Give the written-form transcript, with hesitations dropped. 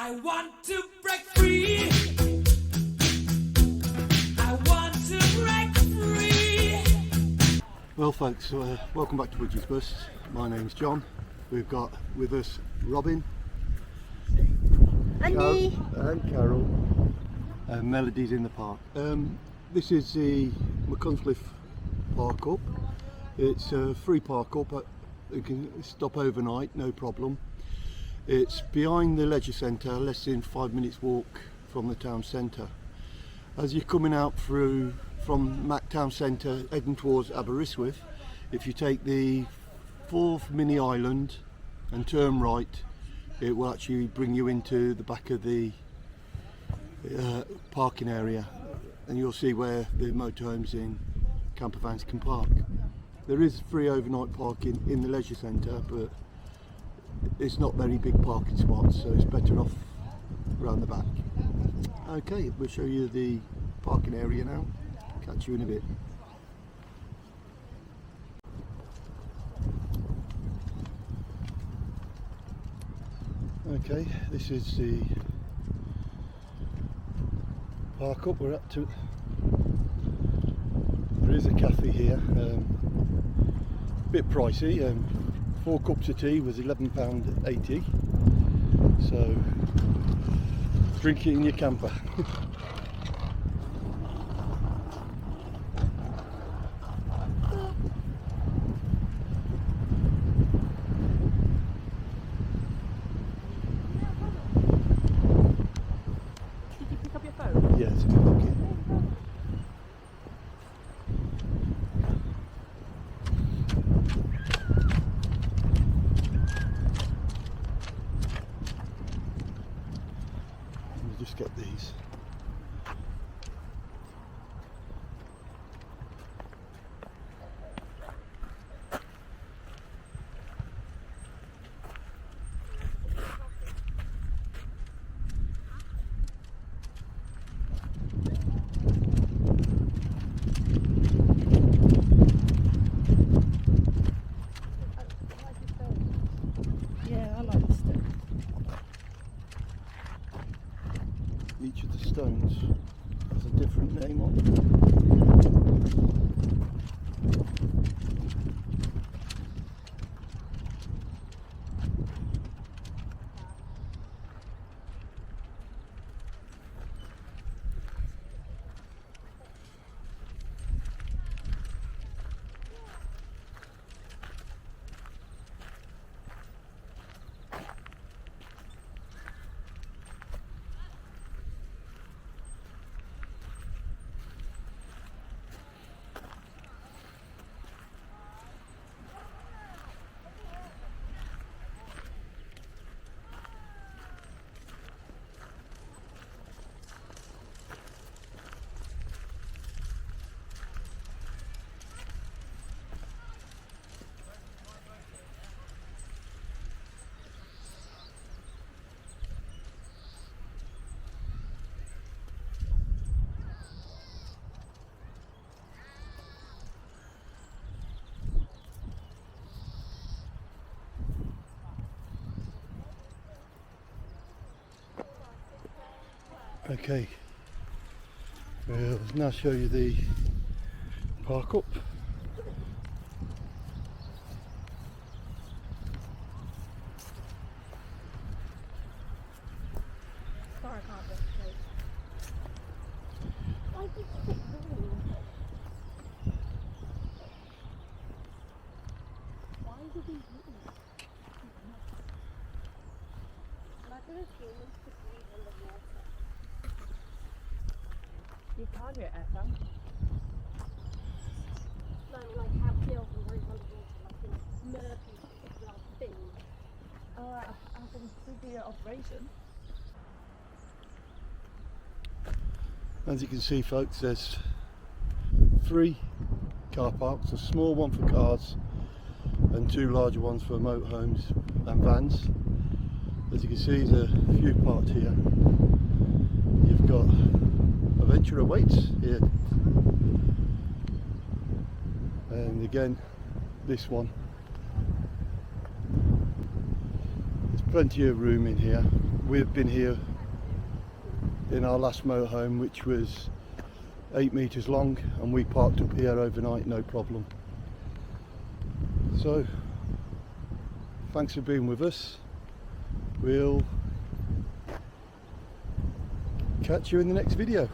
I want to break free. I want to break free. Well folks, welcome back to Woodge's Bus. My name's John. We've got with us Robin, Andy and Carol, and Melody's in the park. This is the Machynlleth park up. It's a free park up. You can stop overnight, no problem. It's behind the leisure centre, less than 5 minutes walk from the town centre. As you're coming out through from Mac town centre heading towards Aberystwyth, if you take the 4th mini island and turn right, it will actually bring you into the back of the parking area, and you'll see where the motorhomes and campervans can park. There is free overnight parking in the leisure centre, but it's not very big parking spots, so it's better off round the back. Okay, we'll show you the parking area now. Catch you in a bit. Okay, this is the park up we're up to. There is a cafe here, bit pricey. 4 cups of tea was £11.80, so drink it in your camper. Did you pick up your phone? Yeah, it's a good looking. Just get these. Yeah, I like the stick. Each of the stones has a different name on it. Okay, we'll now show you the park up. Sorry, I can't just straight. Why did you stick the wheel? Why did he do that? Imagine if humans could breathe underwater. You can't do it, Ethan. No, like have gills and breathe underwater, like in murky like things. Alright, I can still do your operation. As you can see folks, there's 3 car parks, a small one for cars and 2 larger ones for motorhomes and vans. As you can see, there's a few parked here. You've got Adventure awaits here, and again this one. There's plenty of room in here, we've been here in our last motorhome, which was 8 metres long, and we parked up here overnight, no problem. So thanks for being with us. We'll catch you in the next video.